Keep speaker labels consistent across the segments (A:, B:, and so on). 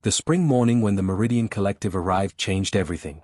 A: The spring morning when the Meridian Collective arrived changed everything.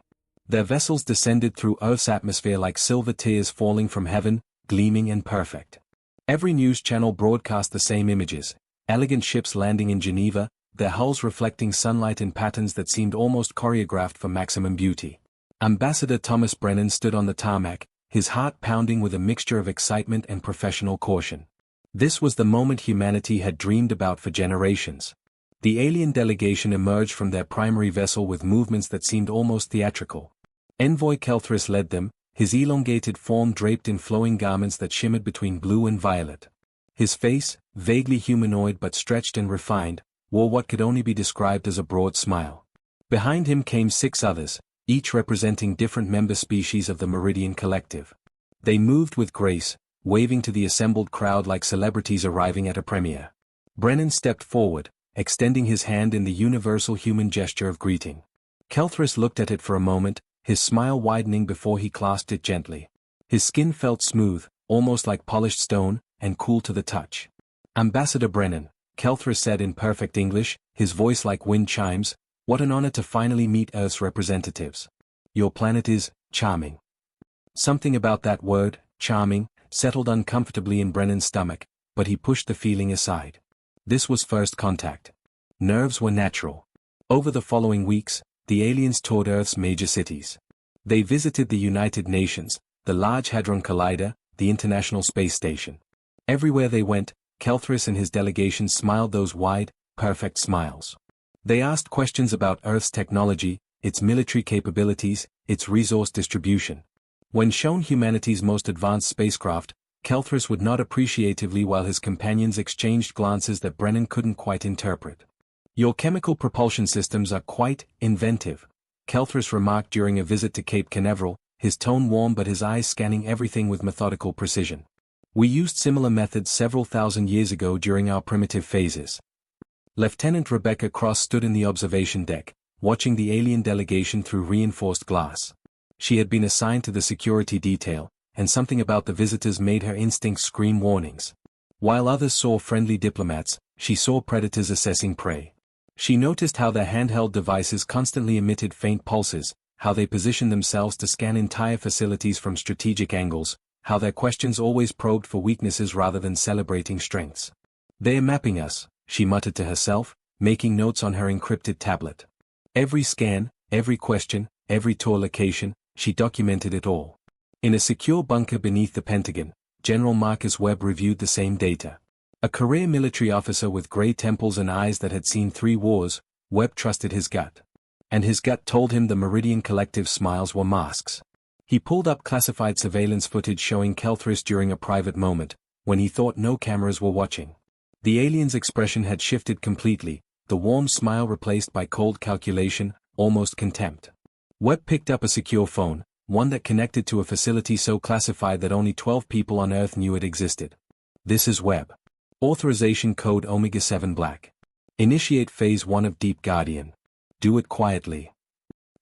A: Their vessels descended through Earth's atmosphere like silver tears falling from heaven, gleaming and perfect. Every news channel broadcast the same images: elegant ships landing in Geneva, their hulls reflecting sunlight in patterns that seemed almost choreographed for maximum beauty. Ambassador Thomas Brennan stood on the tarmac, his heart pounding with a mixture of excitement and professional caution. This was the moment humanity had dreamed about for generations. The alien delegation emerged from their primary vessel with movements that seemed almost theatrical. Envoy Kelthris led them, his elongated form draped in flowing garments that shimmered between blue and violet. His face, vaguely humanoid but stretched and refined, wore what could only be described as a broad smile. Behind him came 6 others, each representing different member species of the Meridian Collective. They moved with grace, waving to the assembled crowd like celebrities arriving at a premiere. Brennan stepped forward, extending his hand in the universal human gesture of greeting. Kelthris looked at it for a moment, his smile widening before he clasped it gently. His skin felt smooth, almost like polished stone, and cool to the touch. "Ambassador Brennan," Kelthris said in perfect English, his voice like wind chimes, "what an honor to finally meet Earth's representatives. Your planet is charming." Something about that word, charming, settled uncomfortably in Brennan's stomach, but he pushed the feeling aside. This was first contact. Nerves were natural. Over the following weeks, the aliens toured Earth's major cities. They visited the United Nations, the Large Hadron Collider, the International Space Station. Everywhere they went, Kelthris and his delegation smiled those wide, perfect smiles. They asked questions about Earth's technology, its military capabilities, its resource distribution. When shown humanity's most advanced spacecraft, Kelthris would nod appreciatively while his companions exchanged glances that Brennan couldn't quite interpret. "Your chemical propulsion systems are quite inventive," Kelthris remarked during a visit to Cape Canaveral, his tone warm but his eyes scanning everything with methodical precision. "We used similar methods several thousand years ago during our primitive phases." Lieutenant Rebecca Cross stood in the observation deck, watching the alien delegation through reinforced glass. She had been assigned to the security detail, and something about the visitors made her instincts scream warnings. While others saw friendly diplomats, she saw predators assessing prey. She noticed how their handheld devices constantly emitted faint pulses, how they positioned themselves to scan entire facilities from strategic angles, how their questions always probed for weaknesses rather than celebrating strengths. "They're mapping us," she muttered to herself, making notes on her encrypted tablet. Every scan, every question, every tour location, she documented it all. In a secure bunker beneath the Pentagon, General Marcus Webb reviewed the same data. A career military officer with gray temples and eyes that had seen 3 wars, Webb trusted his gut. And his gut told him the Meridian Collective smiles were masks. He pulled up classified surveillance footage showing Kelthris during a private moment, when he thought no cameras were watching. The alien's expression had shifted completely, the warm smile replaced by cold calculation, almost contempt. Webb picked up a secure phone, one that connected to a facility so classified that only 12 people on Earth knew it existed. "This is Webb. Authorization code Omega-7 Black. Initiate Phase 1 of Deep Guardian. Do it quietly."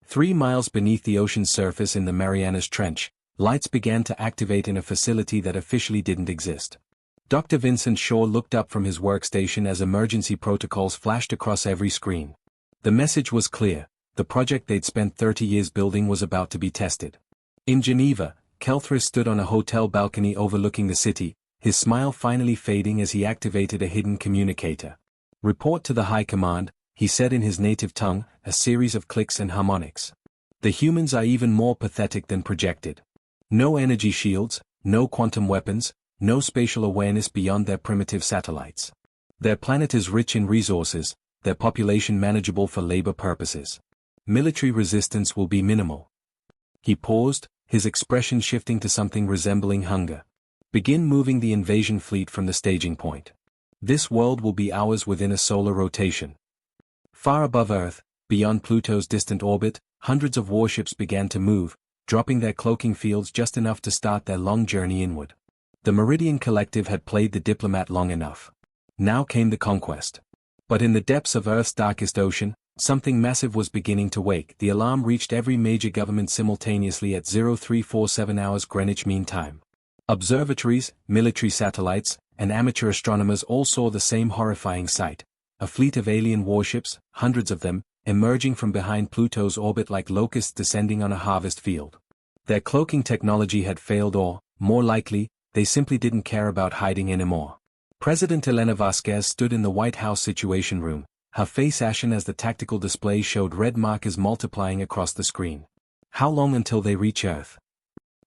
A: 3 miles beneath the ocean's surface in the Marianas Trench, lights began to activate in a facility that officially didn't exist. Dr. Vincent Shaw looked up from his workstation as emergency protocols flashed across every screen. The message was clear: the project they'd spent 30 years building was about to be tested. In Geneva, Kelthris stood on a hotel balcony overlooking the city, his smile finally fading as he activated a hidden communicator. "Report to the High Command," he said in his native tongue, a series of clicks and harmonics. "The humans are even more pathetic than projected. No energy shields, no quantum weapons, no spatial awareness beyond their primitive satellites. Their planet is rich in resources, their population manageable for labor purposes. Military resistance will be minimal." He paused, his expression shifting to something resembling hunger. "Begin moving the invasion fleet from the staging point. This world will be ours within a solar rotation." Far above Earth, beyond Pluto's distant orbit, hundreds of warships began to move, dropping their cloaking fields just enough to start their long journey inward. The Meridian Collective had played the diplomat long enough. Now came the conquest. But in the depths of Earth's darkest ocean, something massive was beginning to wake. The alarm reached every major government simultaneously at 0347 hours Greenwich Mean Time. Observatories, military satellites, and amateur astronomers all saw the same horrifying sight: a fleet of alien warships, hundreds of them, emerging from behind Pluto's orbit like locusts descending on a harvest field. Their cloaking technology had failed or, more likely, they simply didn't care about hiding anymore. President Elena Vasquez stood in the White House Situation Room, her face ashen as the tactical display showed red markers multiplying across the screen. How long until they reach Earth?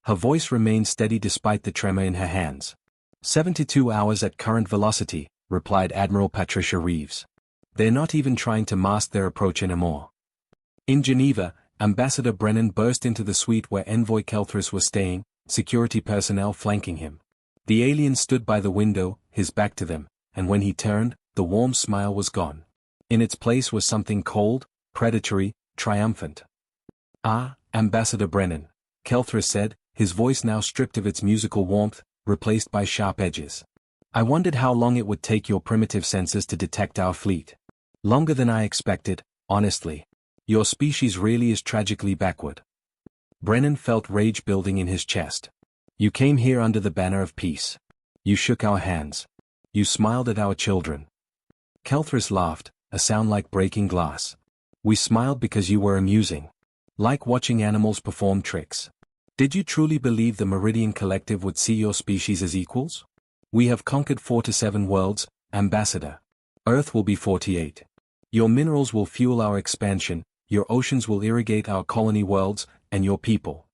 A: Her voice remained steady despite the tremor in her hands. 72 hours at current velocity, replied Admiral Patricia Reeves. They're not even trying to mask their approach anymore. In Geneva, Ambassador Brennan burst into the suite where Envoy Kelthris was staying, security personnel flanking him. The alien stood by the window, his back to them, and when he turned, the warm smile was gone. In its place was something cold, predatory, triumphant. "Ah, Ambassador Brennan," Kelthris said, his voice now stripped of its musical warmth, replaced by sharp edges. "I wondered how long it would take your primitive senses to detect our fleet. Longer than I expected, honestly. Your species really is tragically backward." Brennan felt rage building in his chest. "You came here under the banner of peace. You shook our hands. You smiled at our children." Kelthris laughed, a sound like breaking glass. "We smiled because you were amusing. Like watching animals perform tricks. Did you truly believe the Meridian Collective would see your species as equals? We have conquered 4 to 7 worlds, Ambassador. Earth will be 48. Your minerals will fuel our expansion, your oceans will irrigate our colony worlds, and your people."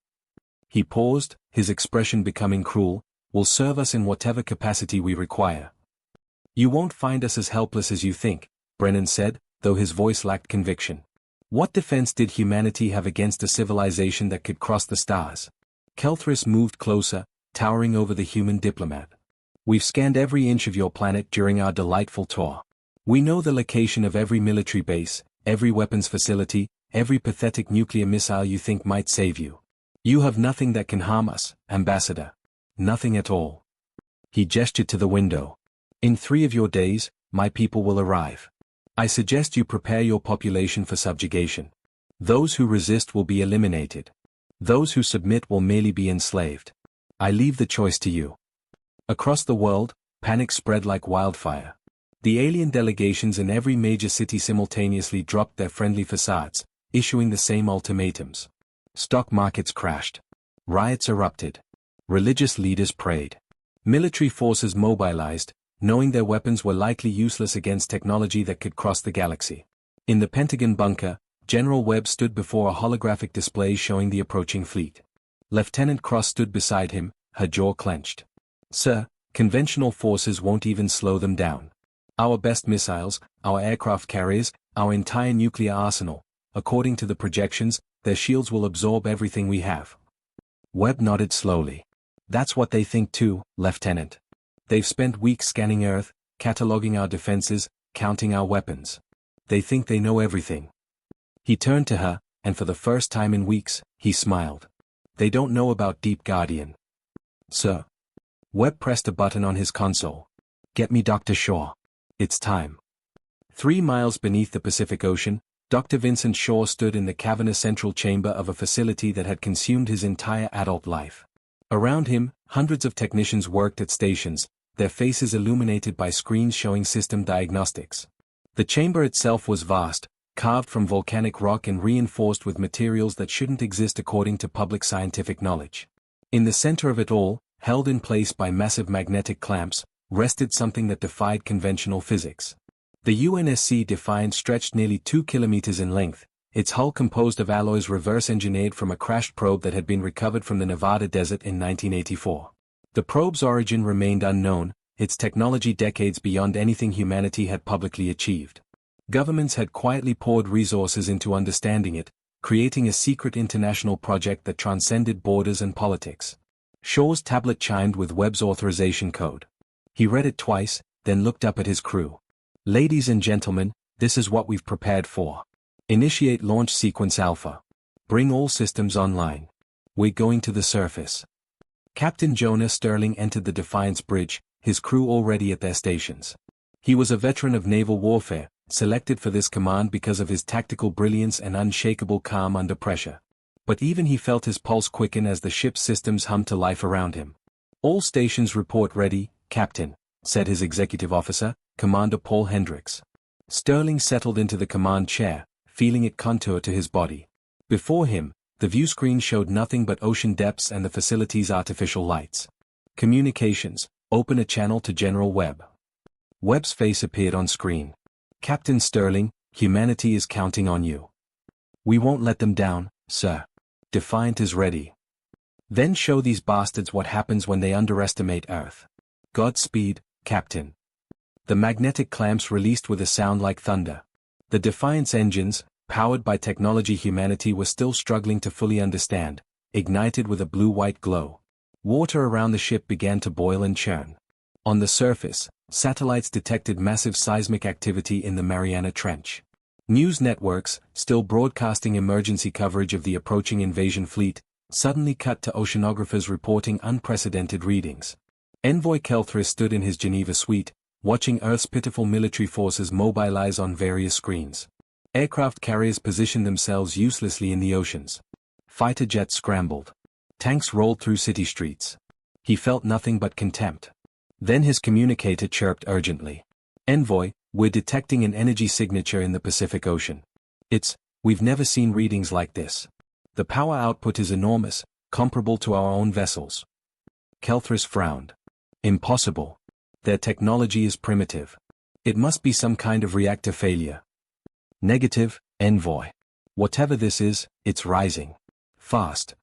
A: He paused, his expression becoming cruel, "will serve us in whatever capacity we require." "You won't find us as helpless as you think," Brennan said, though his voice lacked conviction. "What defense did humanity have against a civilization that could cross the stars?" Kelthris moved closer, towering over the human diplomat. "We've scanned every inch of your planet during our delightful tour. We know the location of every military base, every weapons facility, every pathetic nuclear missile you think might save you. You have nothing that can harm us, Ambassador. Nothing at all." He gestured to the window. "In 3 of your days, my people will arrive. I suggest you prepare your population for subjugation. Those who resist will be eliminated. Those who submit will merely be enslaved. I leave the choice to you." Across the world, panic spread like wildfire. The alien delegations in every major city simultaneously dropped their friendly facades, issuing the same ultimatums. Stock markets crashed. Riots erupted. Religious leaders prayed. Military forces mobilized, knowing their weapons were likely useless against technology that could cross the galaxy. In the Pentagon bunker, General Webb stood before a holographic display showing the approaching fleet. Lieutenant Cross stood beside him, her jaw clenched. "Sir, conventional forces won't even slow them down. Our best missiles, our aircraft carriers, our entire nuclear arsenal, according to the projections, their shields will absorb everything we have." Webb nodded slowly. "That's what they think too, Lieutenant. They've spent weeks scanning Earth, cataloging our defenses, counting our weapons. They think they know everything." He turned to her, and for the first time in weeks, he smiled. "They don't know about Deep Guardian." "Sir." Webb pressed a button on his console. "Get me Dr. Shaw. It's time." 3 miles beneath the Pacific Ocean, Dr. Vincent Shaw stood in the cavernous central chamber of a facility that had consumed his entire adult life. Around him, hundreds of technicians worked at stations, their faces illuminated by screens showing system diagnostics. The chamber itself was vast, carved from volcanic rock and reinforced with materials that shouldn't exist according to public scientific knowledge. In the center of it all, held in place by massive magnetic clamps, rested something that defied conventional physics. The UNSC Defiant stretched nearly 2 kilometers in length, its hull composed of alloys reverse-engineered from a crashed probe that had been recovered from the Nevada desert in 1984. The probe's origin remained unknown, its technology decades beyond anything humanity had publicly achieved. Governments had quietly poured resources into understanding it, creating a secret international project that transcended borders and politics. Shaw's tablet chimed with Webb's authorization code. He read it twice, then looked up at his crew. "Ladies and gentlemen, this is what we've prepared for. Initiate launch sequence Alpha. Bring all systems online. We're going to the surface." Captain Jonah Sterling entered the Defiance bridge, his crew already at their stations. He was a veteran of naval warfare, selected for this command because of his tactical brilliance and unshakable calm under pressure. But even he felt his pulse quicken as the ship's systems hummed to life around him. "All stations report ready, Captain," said his executive officer, Commander Paul Hendricks. Sterling settled into the command chair, feeling it contour to his body. Before him, the view screen showed nothing but ocean depths and the facility's artificial lights. Communications, open a channel to General Webb. Webb's face appeared on screen. Captain Sterling, humanity is counting on you. We won't let them down, sir. Defiant is ready. Then show these bastards what happens when they underestimate Earth. Godspeed, Captain. The magnetic clamps released with a sound like thunder. The Defiant's engines, powered by technology humanity was still struggling to fully understand, ignited with a blue-white glow. Water around the ship began to boil and churn. On the surface, satellites detected massive seismic activity in the Mariana Trench. News networks, still broadcasting emergency coverage of the approaching invasion fleet, suddenly cut to oceanographers reporting unprecedented readings. Envoy Kelthris stood in his Geneva suite, watching Earth's pitiful military forces mobilize on various screens. Aircraft carriers positioned themselves uselessly in the oceans. Fighter jets scrambled. Tanks rolled through city streets. He felt nothing but contempt. Then his communicator chirped urgently. Envoy, we're detecting an energy signature in the Pacific Ocean. We've never seen readings like this. The power output is enormous, comparable to our own vessels. Kelthris frowned. Impossible. Their technology is primitive. It must be some kind of reactor failure. Negative, Envoy. Whatever this is, it's rising. Fast.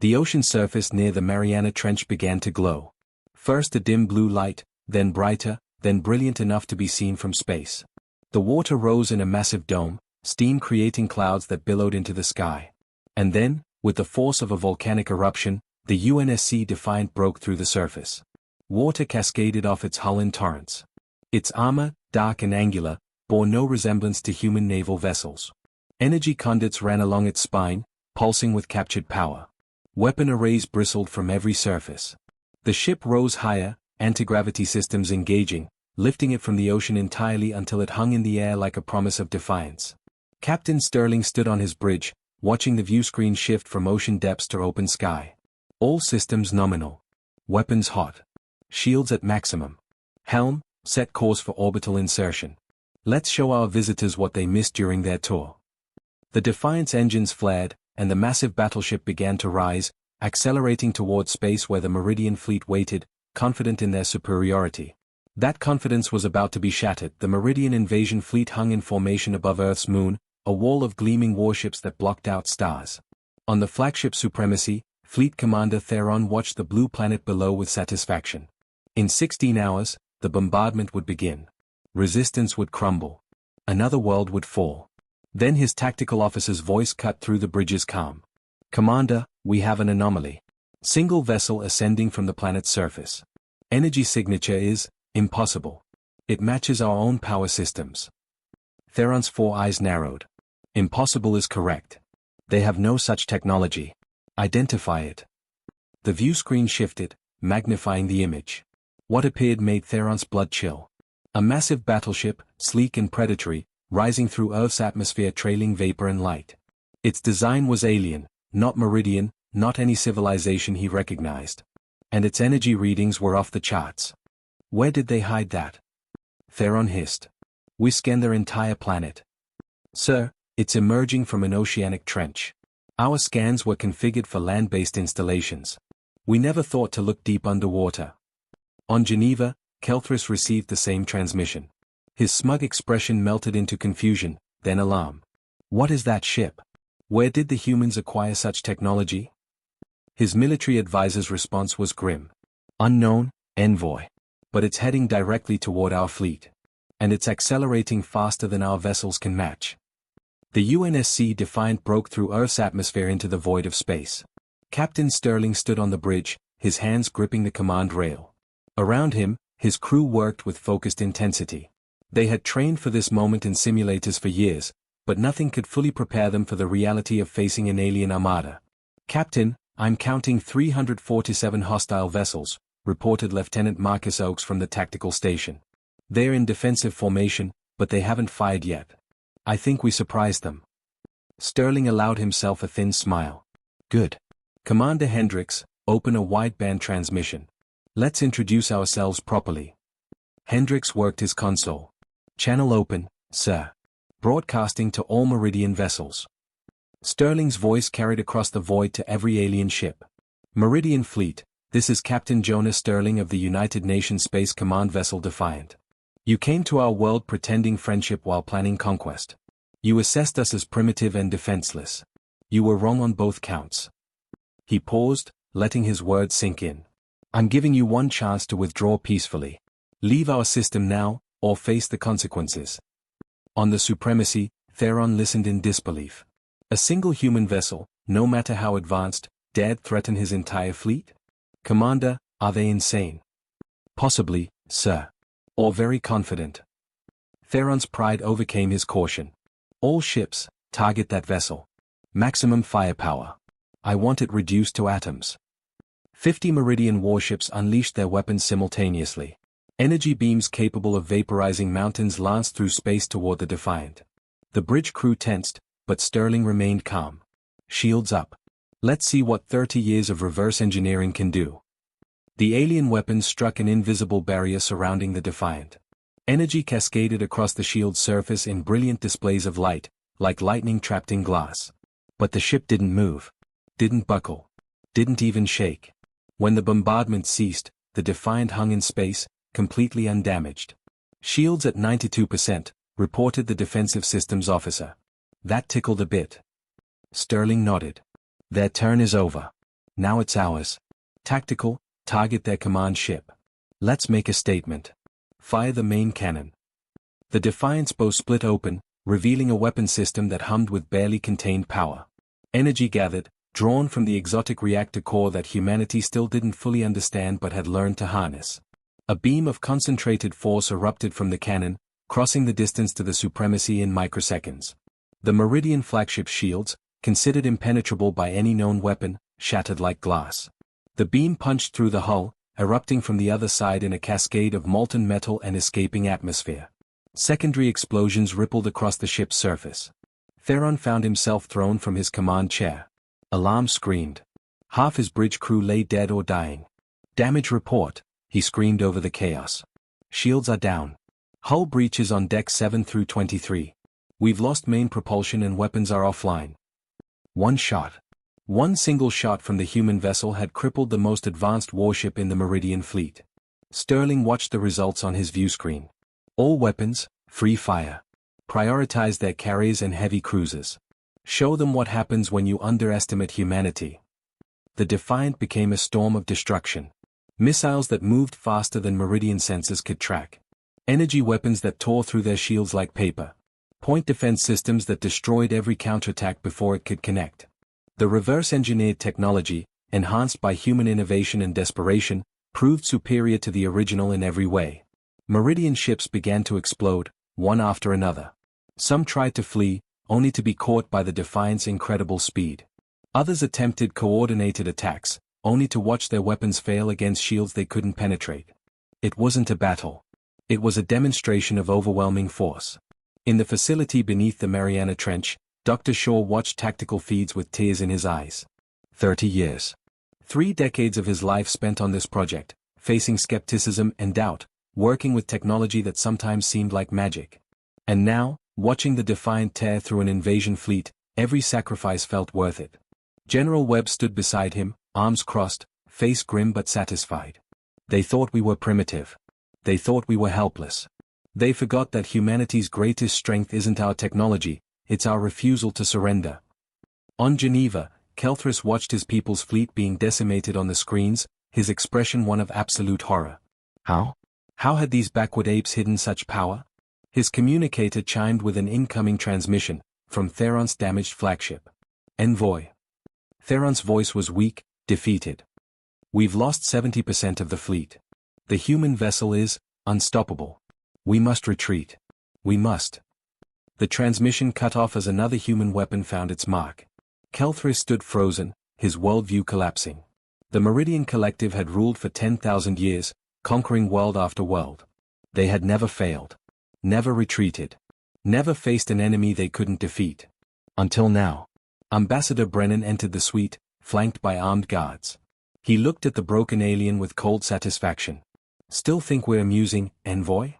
A: The ocean surface near the Mariana Trench began to glow. First a dim blue light, then brighter, then brilliant enough to be seen from space. The water rose in a massive dome, steam creating clouds that billowed into the sky. And then, with the force of a volcanic eruption, the UNSC Defiant broke through the surface. Water cascaded off its hull in torrents. Its armor, dark and angular, bore no resemblance to human naval vessels. Energy conduits ran along its spine, pulsing with captured power. Weapon arrays bristled from every surface. The ship rose higher, anti-gravity systems engaging, lifting it from the ocean entirely until it hung in the air like a promise of defiance. Captain Sterling stood on his bridge, watching the view screen shift from ocean depths to open sky. All systems nominal. Weapons hot. Shields at maximum. Helm, set course for orbital insertion. Let's show our visitors what they missed during their tour. The Defiant's engines flared, and the massive battleship began to rise, accelerating toward space where the Meridian fleet waited, confident in their superiority. That confidence was about to be shattered. The Meridian invasion fleet hung in formation above Earth's moon, a wall of gleaming warships that blocked out stars. On the flagship Supremacy, Fleet Commander Theron watched the blue planet below with satisfaction. In 16 hours, the bombardment would begin. Resistance would crumble. Another world would fall. Then his tactical officer's voice cut through the bridge's calm. Commander, we have an anomaly. Single vessel ascending from the planet's surface. Energy signature is impossible. It matches our own power systems. Theron's 4 eyes narrowed. Impossible is correct. They have no such technology. Identify it. The view screen shifted, magnifying the image. What appeared made Theron's blood chill. A massive battleship, sleek and predatory, rising through Earth's atmosphere trailing vapor and light. Its design was alien, not Meridian, not any civilization he recognized. And its energy readings were off the charts. Where did they hide that? Theron hissed. We scanned their entire planet. Sir, it's emerging from an oceanic trench. Our scans were configured for land-based installations. We never thought to look deep underwater. On Geneva, Kelthris received the same transmission. His smug expression melted into confusion, then alarm. What is that ship? Where did the humans acquire such technology? His military advisor's response was grim. Unknown, Envoy. But it's heading directly toward our fleet. And it's accelerating faster than our vessels can match. The UNSC Defiant broke through Earth's atmosphere into the void of space. Captain Sterling stood on the bridge, his hands gripping the command rail. Around him, his crew worked with focused intensity. They had trained for this moment in simulators for years, but nothing could fully prepare them for the reality of facing an alien armada. Captain, I'm counting 347 hostile vessels, reported Lieutenant Marcus Oakes from the tactical station. They're in defensive formation, but they haven't fired yet. I think we surprised them. Sterling allowed himself a thin smile. Good. Commander Hendricks, open a wideband transmission. Let's introduce ourselves properly. Hendricks worked his console. Channel open, sir. Broadcasting to all Meridian vessels. Sterling's voice carried across the void to every alien ship. Meridian Fleet, this is Captain Jonah Sterling of the United Nations Space Command vessel Defiant. You came to our world pretending friendship while planning conquest. You assessed us as primitive and defenseless. You were wrong on both counts. He paused, letting his words sink in. I'm giving you one chance to withdraw peacefully. Leave our system now, or face the consequences. On the Supremacy, Theron listened in disbelief. A single human vessel, no matter how advanced, dared threaten his entire fleet? Commander, are they insane? Possibly, sir. Or very confident. Theron's pride overcame his caution. All ships, target that vessel. Maximum firepower. I want it reduced to atoms. 50 Meridian warships unleashed their weapons simultaneously. Energy beams capable of vaporizing mountains lanced through space toward the Defiant. The bridge crew tensed, but Sterling remained calm. Shields up. Let's see what 30 years of reverse engineering can do. The alien weapons struck an invisible barrier surrounding the Defiant. Energy cascaded across the shield's surface in brilliant displays of light, like lightning trapped in glass. But the ship didn't move. Didn't buckle. Didn't even shake. When the bombardment ceased, the Defiant hung in space, completely undamaged. Shields at 92%, reported the defensive systems officer. That tickled a bit. Sterling nodded. Their turn is over. Now it's ours. Tactical, target their command ship. Let's make a statement. Fire the main cannon. The Defiant's bow split open, revealing a weapon system that hummed with barely contained power. Energy gathered, drawn from the exotic reactor core that humanity still didn't fully understand but had learned to harness. A beam of concentrated force erupted from the cannon, crossing the distance to the Supremacy in microseconds. The Meridian flagship shields, considered impenetrable by any known weapon, shattered like glass. The beam punched through the hull, erupting from the other side in a cascade of molten metal and escaping atmosphere. Secondary explosions rippled across the ship's surface. Theron found himself thrown from his command chair. Alarm screamed. Half his bridge crew lay dead or dying. Damage report, he screamed over the chaos. Shields are down. Hull breaches on deck 7 through 23. We've lost main propulsion and weapons are offline. One shot. One single shot from the human vessel had crippled the most advanced warship in the Meridian fleet. Sterling watched the results on his viewscreen. All weapons, free fire. Prioritize their carriers and heavy cruisers. Show them what happens when you underestimate humanity. The Defiant became a storm of destruction. Missiles that moved faster than Meridian sensors could track. Energy weapons that tore through their shields like paper. Point defense systems that destroyed every counterattack before it could connect. The reverse-engineered technology, enhanced by human innovation and desperation, proved superior to the original in every way. Meridian ships began to explode, one after another. Some tried to flee, only to be caught by the Defiant's incredible speed. Others attempted coordinated attacks, only to watch their weapons fail against shields they couldn't penetrate. It wasn't a battle. It was a demonstration of overwhelming force. In the facility beneath the Mariana Trench, Dr. Shaw watched tactical feeds with tears in his eyes. 30 years. 3 decades of his life spent on this project, facing skepticism and doubt, working with technology that sometimes seemed like magic. And now, watching the Defiant tear through an invasion fleet, every sacrifice felt worth it. General Webb stood beside him, arms crossed, face grim but satisfied. They thought we were primitive. They thought we were helpless. They forgot that humanity's greatest strength isn't our technology, it's our refusal to surrender. On Geneva, Kelthris watched his people's fleet being decimated on the screens, his expression one of absolute horror. How? How had these backward apes hidden such power? His communicator chimed with an incoming transmission, from Theron's damaged flagship. Envoy. Theron's voice was weak, defeated. We've lost 70% of the fleet. The human vessel is unstoppable. We must retreat. We must. The transmission cut off as another human weapon found its mark. Kelthris stood frozen, his worldview collapsing. The Meridian Collective had ruled for 10,000 years, conquering world after world. They had never failed. Never retreated. Never faced an enemy they couldn't defeat. Until now. Ambassador Brennan entered the suite, flanked by armed guards. He looked at the broken alien with cold satisfaction. Still think we're amusing, Envoy?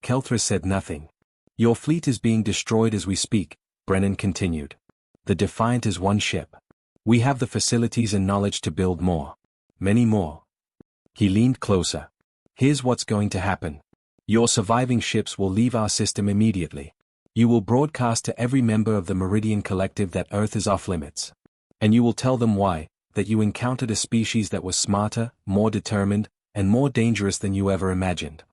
A: Kelthris said nothing. Your fleet is being destroyed as we speak, Brennan continued. The Defiant is one ship. We have the facilities and knowledge to build more. Many more. He leaned closer. Here's what's going to happen. Your surviving ships will leave our system immediately. You will broadcast to every member of the Meridian Collective that Earth is off limits. And you will tell them why, that you encountered a species that was smarter, more determined, and more dangerous than you ever imagined.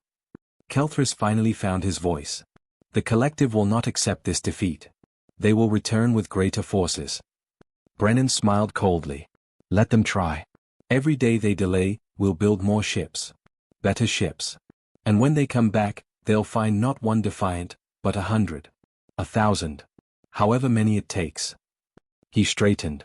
A: Kelthris finally found his voice. The Collective will not accept this defeat. They will return with greater forces. Brennan smiled coldly. Let them try. Every day they delay, we'll build more ships. Better ships. And when they come back, they'll find not one Defiant, but 100. 1,000. However many it takes. He straightened.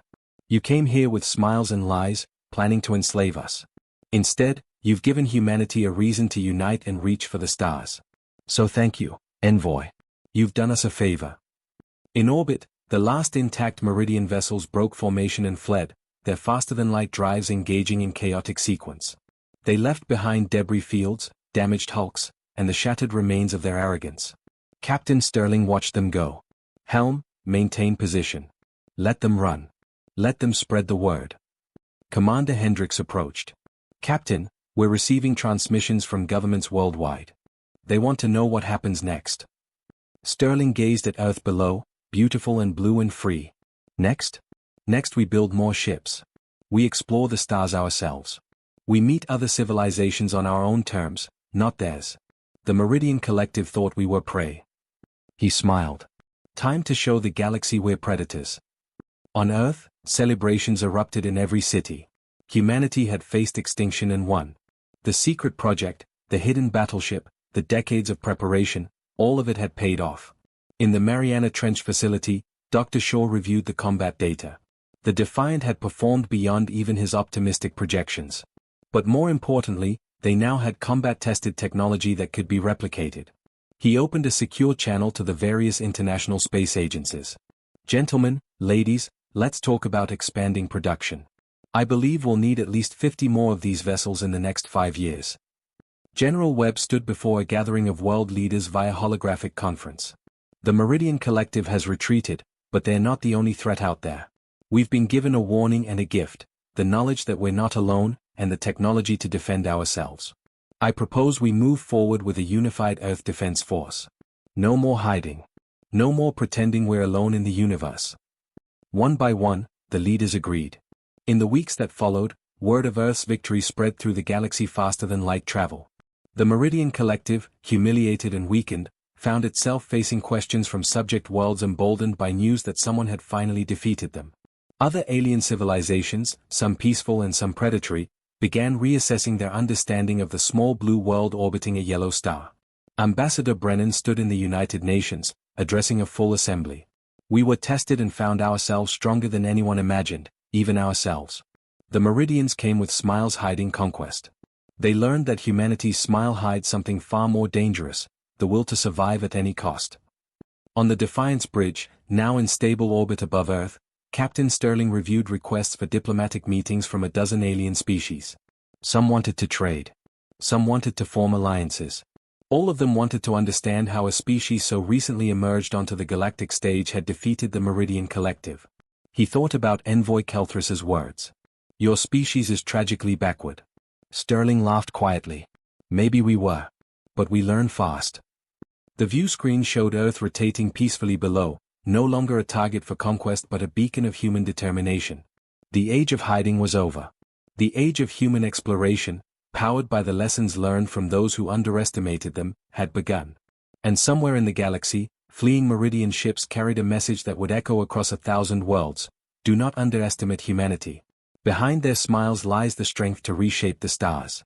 A: You came here with smiles and lies, planning to enslave us. Instead, you've given humanity a reason to unite and reach for the stars. So thank you, Envoy. You've done us a favor. In orbit, the last intact Meridian vessels broke formation and fled, their faster-than-light drives engaging in chaotic sequence. They left behind debris fields, damaged hulks, and the shattered remains of their arrogance. Captain Sterling watched them go. Helm, maintain position. Let them run. Let them spread the word. Commander Hendricks approached. Captain, we're receiving transmissions from governments worldwide. They want to know what happens next. Sterling gazed at Earth below, beautiful and blue and free. Next? Next we build more ships. We explore the stars ourselves. We meet other civilizations on our own terms, not theirs. The Meridian Collective thought we were prey. He smiled. Time to show the galaxy we're predators. On Earth, celebrations erupted in every city. Humanity had faced extinction and won. The secret project, the hidden battleship, the decades of preparation, all of it had paid off. In the Mariana Trench facility, Dr. Shaw reviewed the combat data. The Defiant had performed beyond even his optimistic projections. But more importantly, they now had combat-tested technology that could be replicated. He opened a secure channel to the various international space agencies. Gentlemen, ladies, let's talk about expanding production. I believe we'll need at least 50 more of these vessels in the next 5 years. General Webb stood before a gathering of world leaders via holographic conference. The Meridian Collective has retreated, but they're not the only threat out there. We've been given a warning and a gift, the knowledge that we're not alone, and the technology to defend ourselves. I propose we move forward with a unified Earth Defense Force. No more hiding. No more pretending we're alone in the universe. One by one, the leaders agreed. In the weeks that followed, word of Earth's victory spread through the galaxy faster than light travel. The Meridian Collective, humiliated and weakened, found itself facing questions from subject worlds emboldened by news that someone had finally defeated them. Other alien civilizations, some peaceful and some predatory, began reassessing their understanding of the small blue world orbiting a yellow star. Ambassador Brennan stood in the United Nations, addressing a full assembly. We were tested and found ourselves stronger than anyone imagined, even ourselves. The Meridians came with smiles hiding conquest. They learned that humanity's smile hides something far more dangerous, the will to survive at any cost. On the Defiance Bridge, now in stable orbit above Earth, Captain Sterling reviewed requests for diplomatic meetings from a dozen alien species. Some wanted to trade. Some wanted to form alliances. All of them wanted to understand how a species so recently emerged onto the galactic stage had defeated the Meridian Collective. He thought about Envoy Kelthris's words. Your species is tragically backward. Sterling laughed quietly. Maybe we were. But we learn fast. The view screen showed Earth rotating peacefully below, no longer a target for conquest but a beacon of human determination. The age of hiding was over. The age of human exploration, powered by the lessons learned from those who underestimated them, had begun. And somewhere in the galaxy, fleeing Meridian ships carried a message that would echo across 1,000 worlds: do not underestimate humanity. Behind their smiles lies the strength to reshape the stars.